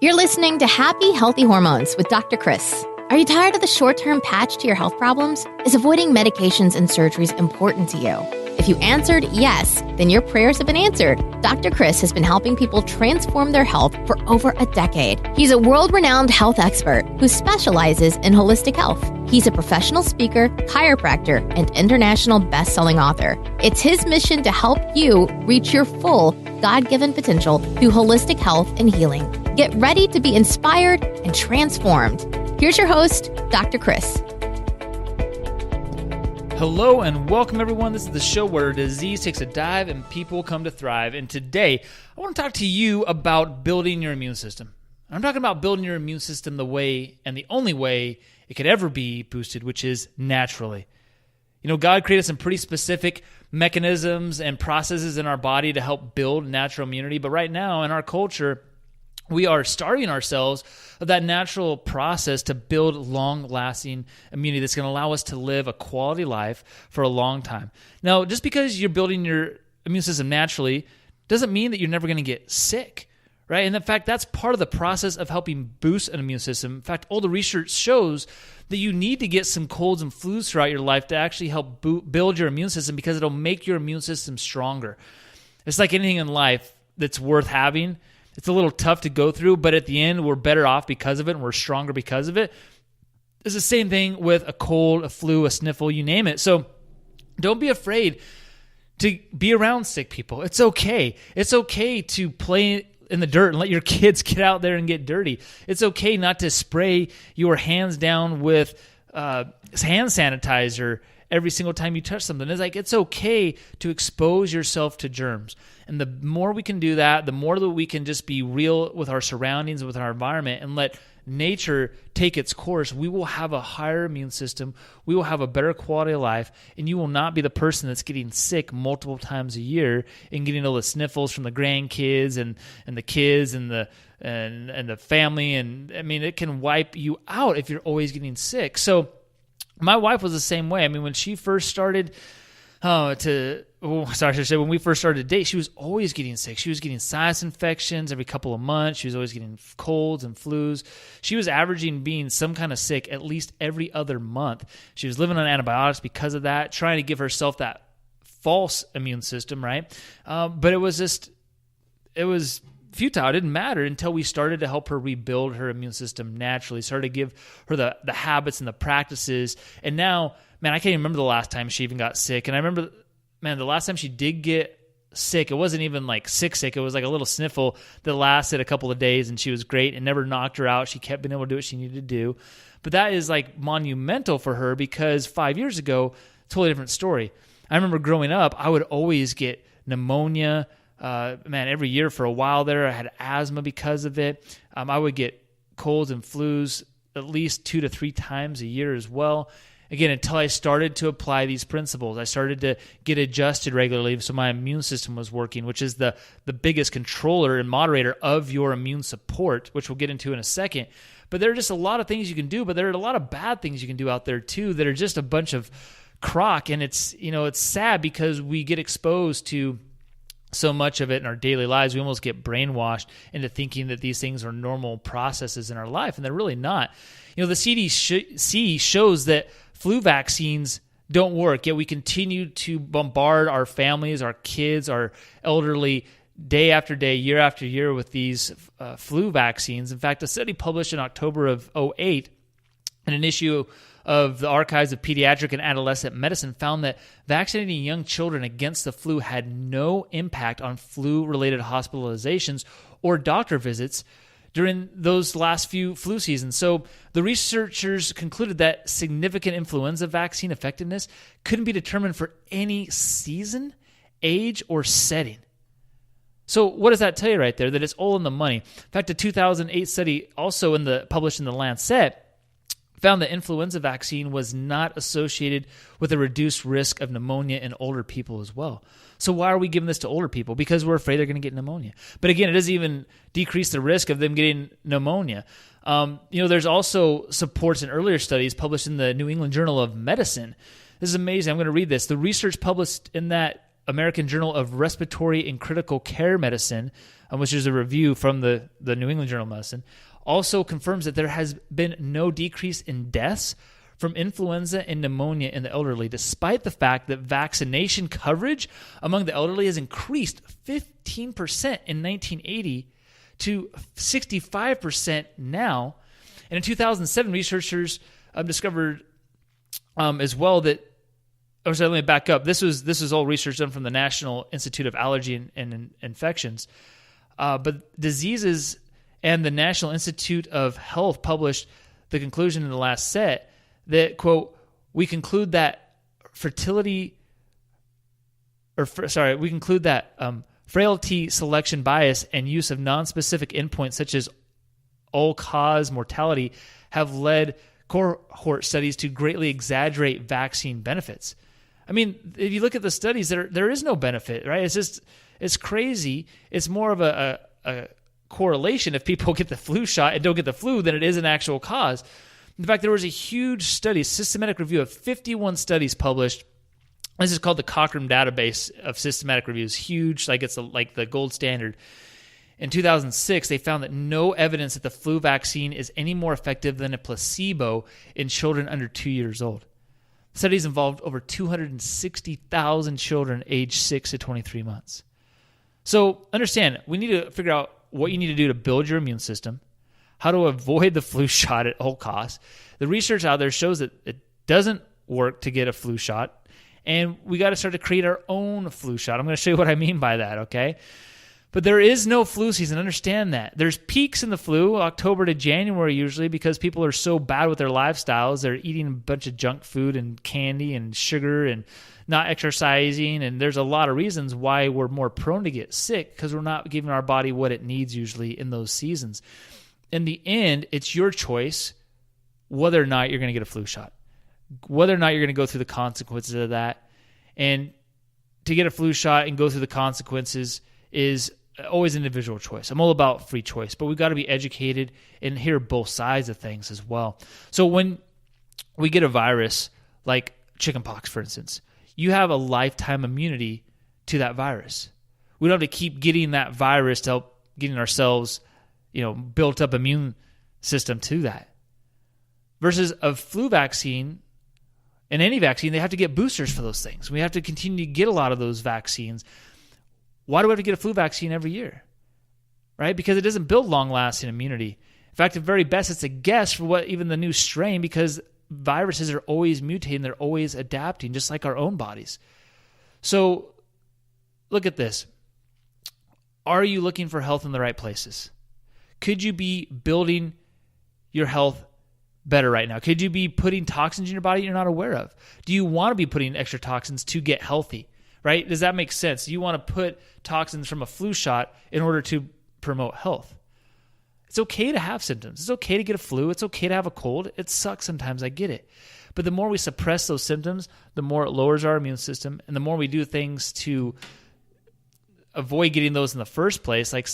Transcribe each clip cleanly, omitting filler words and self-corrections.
You're listening to Happy Healthy Hormones with Dr. Chris. Are you tired of the short-term patch to your health problems? Is avoiding medications and surgeries important to you? If you answered yes, then your prayers have been answered. Dr. Chris has been helping people transform their health for over a decade. He's a world-renowned health expert who specializes in holistic health. He's a professional speaker, chiropractor, and international best-selling author. It's his mission to help you reach your full God-given potential through holistic health and healing. Get ready to be inspired and transformed. Here's your host, Dr. Chris. Hello and welcome everyone. This is the show where disease takes a dive and people come to thrive. And today, I want to talk to you about building your immune system. I'm talking about building your immune system the way and the only way it could ever be boosted, which is naturally. You know, God created some pretty specific mechanisms and processes in our body to help build natural immunity. But right now in our culture, we are starving ourselves of that natural process to build long-lasting immunity that's going to allow us to live a quality life for a long time. Now, just because you're building your immune system naturally doesn't mean that you're never going to get sick, right? And in fact, that's part of the process of helping boost an immune system. In fact, all the research shows that you need to get some colds and flus throughout your life to actually help build your immune system because it'll make your immune system stronger. It's like anything in life that's worth having. It's a little tough to go through, but at the end, we're better off because of it, and we're stronger because of it. It's the same thing with a cold, a flu, a sniffle, you name it. So don't be afraid to be around sick people. It's okay. It's okay to play in the dirt and let your kids get out there and get dirty. It's okay not to spray your hands down with hand sanitizer every single time you touch something. It's okay to expose yourself to germs. And the more we can do that, the more that we can just be real with our surroundings, with our environment, and let nature take its course, we will have a higher immune system, we will have a better quality of life, and you will not be the person that's getting sick multiple times a year and getting all the sniffles from the grandkids and the kids and the family. And I mean, it can wipe you out if you're always getting sick. So my wife was the same way. I mean, when she first started when we first started to date, she was always getting sick. She was getting sinus infections every couple of months. She was always getting colds and flus. She was averaging being some kind of sick at least every other month. She was living on antibiotics because of that, trying to give herself that false immune system, right? But it was futile. It didn't matter until we started to help her rebuild her immune system naturally, started to give her the habits and the practices. And now, man, I can't even remember the last time she even got sick. And I remember, man, the last time she did get sick, it wasn't even like sick. It was like a little sniffle that lasted a couple of days, and she was great and never knocked her out. She kept being able to do what she needed to do. But that is like monumental for her because 5 years ago, totally different story. I remember growing up, I would always get pneumonia. Every year for a while there, I had asthma because of it. I would get colds and flus at least 2 to 3 times a year as well. Again, until I started to apply these principles, I started to get adjusted regularly so my immune system was working, which is the biggest controller and moderator of your immune support, which we'll get into in a second. But there are just a lot of things you can do, but there are a lot of bad things you can do out there too that are just a bunch of crock. And it's sad because we get exposed to so much of it in our daily lives. We almost get brainwashed into thinking that these things are normal processes in our life, and they're really not. The CDC shows that flu vaccines don't work, yet we continue to bombard our families, our kids, our elderly day after day, year after year with these flu vaccines. In fact, a study published in October of 2008 in an issue of the Archives of Pediatric and Adolescent Medicine found that vaccinating young children against the flu had no impact on flu-related hospitalizations or doctor visits during those last few flu seasons. So the researchers concluded that significant influenza vaccine effectiveness couldn't be determined for any season, age, or setting. So what does that tell you right there? That it's all in the money. In fact, a 2008 study also published in The Lancet found that influenza vaccine was not associated with a reduced risk of pneumonia in older people as well. So why are we giving this to older people? Because we're afraid they're going to get pneumonia. But again, it doesn't even decrease the risk of them getting pneumonia. There's also supports in earlier studies published in the New England Journal of Medicine. This is amazing. I'm going to read this. The research published in that American Journal of Respiratory and Critical Care Medicine, which is a review from the New England Journal of Medicine, also confirms that there has been no decrease in deaths from influenza and pneumonia in the elderly, despite the fact that vaccination coverage among the elderly has increased 15% in 1980 to 65% now. And in 2007, researchers discovered as well that, let me back up. This was all research done from the National Institute of Allergy and Infections. But diseases and the National Institute of Health published the conclusion in the last set that, quote, we conclude that frailty selection bias and use of nonspecific endpoints such as all-cause mortality have led cohort studies to greatly exaggerate vaccine benefits. I mean, if you look at the studies, there is no benefit, right? It's crazy. It's more of a correlation if people get the flu shot and don't get the flu than it is an actual cause. In fact, there was a huge study, systematic review of 51 studies published. This is called the Cochrane Database of Systematic Reviews. Huge, it's like the gold standard. In 2006, they found that no evidence that the flu vaccine is any more effective than a placebo in children under 2 years old. Studies involved over 260,000 children aged 6 to 23 months. So understand, we need to figure out what you need to do to build your immune system, how to avoid the flu shot at all costs. The research out there shows that it doesn't work to get a flu shot, and we got to start to create our own flu shot. I'm going to show you what I mean by that, okay? But there is no flu season. Understand that. There's peaks in the flu, October to January usually, because people are so bad with their lifestyles. They're eating a bunch of junk food and candy and sugar and not exercising. And there's a lot of reasons why we're more prone to get sick because we're not giving our body what it needs usually in those seasons. In the end, it's your choice whether or not you're going to get a flu shot, whether or not you're going to go through the consequences of that. And to get a flu shot and go through the consequences is always an individual choice. I'm all about free choice, but we've got to be educated and hear both sides of things as well. So when we get a virus like chickenpox, for instance, you have a lifetime immunity to that virus. We don't have to keep getting that virus to help getting ourselves, built up immune system to that. Versus a flu vaccine and any vaccine, they have to get boosters for those things. We have to continue to get a lot of those vaccines. Why do we have to get a flu vaccine every year? Right? Because it doesn't build long-lasting immunity. In fact, at very best, it's a guess for what even the new strain, because viruses are always mutating, they're always adapting, just like our own bodies. So look at this. Are you looking for health in the right places? Could you be building your health better right now? Could you be putting toxins in your body you're not aware of? Do you want to be putting extra toxins to get healthy? Right? Does that make sense? You want to put toxins from a flu shot in order to promote health. It's okay to have symptoms. It's okay to get a flu. It's okay to have a cold. It sucks sometimes. I get it. But the more we suppress those symptoms, the more it lowers our immune system. And the more we do things to avoid getting those in the first place, like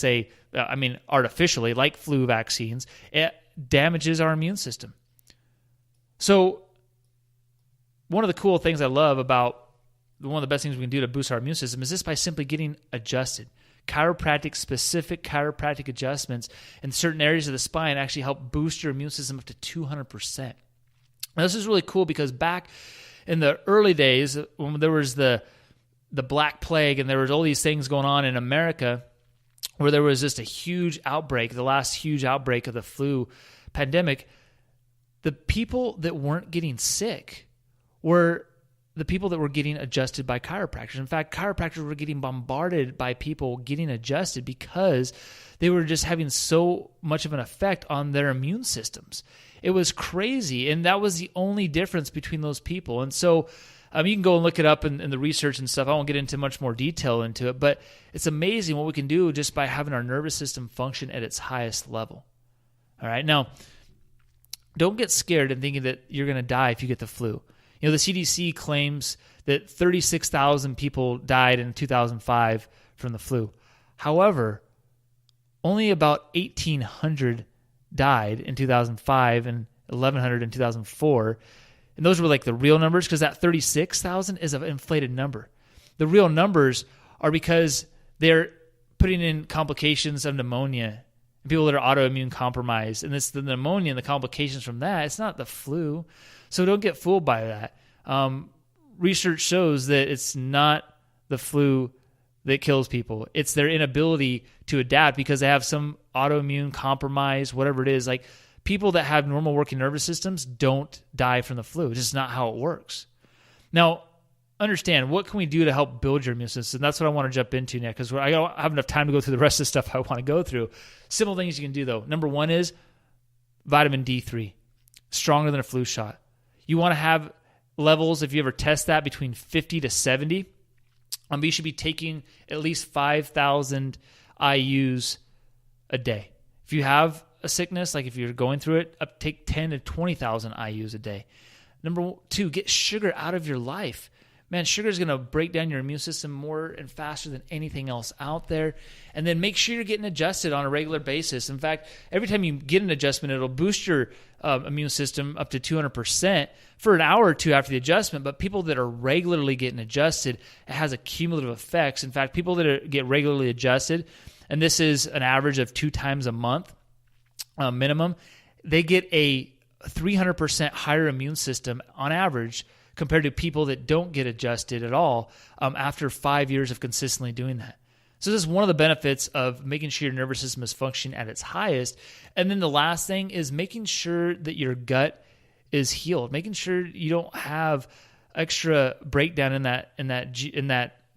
artificially, like flu vaccines, it damages our immune system. So one of the cool things I love about one of the best things we can do to boost our immune system is just by simply getting adjusted. Specific chiropractic adjustments in certain areas of the spine actually help boost your immune system up to 200%. Now, this is really cool because back in the early days when there was the Black Plague and there was all these things going on in America where there was just a huge outbreak, the last huge outbreak of the flu pandemic, the people that weren't getting sick were the people that were getting adjusted by chiropractors. In fact, chiropractors were getting bombarded by people getting adjusted because they were just having so much of an effect on their immune systems. It was crazy, and that was the only difference between those people. And so you can go and look it up in the research and stuff. I won't get into much more detail into it, but it's amazing what we can do just by having our nervous system function at its highest level. All right, now, don't get scared and thinking that you're going to die if you get the flu. The CDC claims that 36,000 people died in 2005 from the flu. However, only about 1,800 died in 2005 and 1,100 in 2004. And those were like the real numbers because that 36,000 is an inflated number. The real numbers are because they're putting in complications of pneumonia, people that are autoimmune compromised. And it's the pneumonia and the complications from that. It's not the flu. So don't get fooled by that. Research shows that it's not the flu that kills people. It's their inability to adapt because they have some autoimmune compromise, whatever it is. Like people that have normal working nervous systems don't die from the flu. It's just not how it works. Now, understand, what can we do to help build your immune system? That's what I want to jump into now because I don't have enough time to go through the rest of the stuff I want to go through. Simple things you can do though. Number one is vitamin D3, stronger than a flu shot. You want to have levels, if you ever test that, between 50 to 70. You should be taking at least 5,000 IUs a day. If you have a sickness, like if you're going through it, take 10 to 20,000 IUs a day. Number two, get sugar out of your life. Man, sugar is going to break down your immune system more and faster than anything else out there. And then make sure you're getting adjusted on a regular basis. In fact, every time you get an adjustment, it'll boost your immune system up to 200% for an hour or two after the adjustment. But people that are regularly getting adjusted, it has a cumulative effects. In fact, people that get regularly adjusted, and this is an average of 2 times a month minimum, they get a 300% higher immune system on average compared to people that don't get adjusted at all after 5 years of consistently doing that. So this is one of the benefits of making sure your nervous system is functioning at its highest. And then the last thing is making sure that your gut is healed, making sure you don't have extra breakdown in that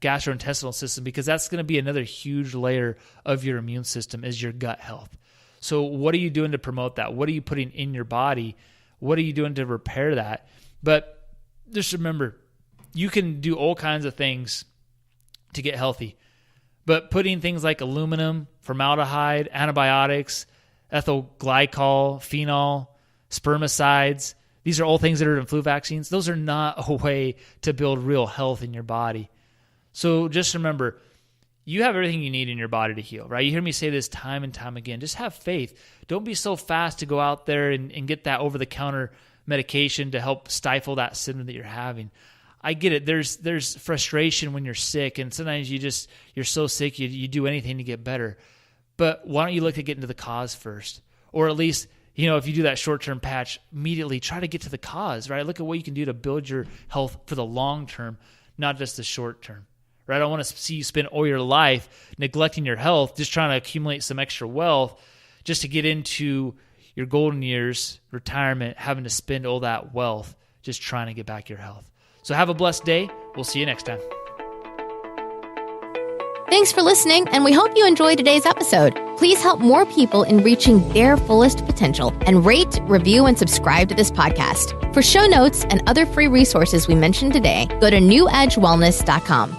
gastrointestinal system, because that's going to be another huge layer of your immune system is your gut health. So what are you doing to promote that? What are you putting in your body? What are you doing to repair that? But just remember, you can do all kinds of things to get healthy, but putting things like aluminum, formaldehyde, antibiotics, ethyl glycol, phenol, spermicides, these are all things that are in flu vaccines. Those are not a way to build real health in your body. So just remember, you have everything you need in your body to heal, right? You hear me say this time and time again. Just have faith. Don't be so fast to go out there and get that over-the-counter medication to help stifle that symptom that you're having. I get it. There's frustration when you're sick, and sometimes you're so sick you do anything to get better. But why don't you look to get into the cause first? Or at least, if you do that short-term patch, immediately try to get to the cause, right? Look at what you can do to build your health for the long term, not just the short term, right? I don't want to see you spend all your life neglecting your health, just trying to accumulate some extra wealth just to get into your golden years, retirement, having to spend all that wealth just trying to get back your health. So have a blessed day. We'll see you next time. Thanks for listening, and we hope you enjoyed today's episode. Please help more people in reaching their fullest potential and rate, review, and subscribe to this podcast. For show notes and other free resources we mentioned today, go to newedgewellness.com.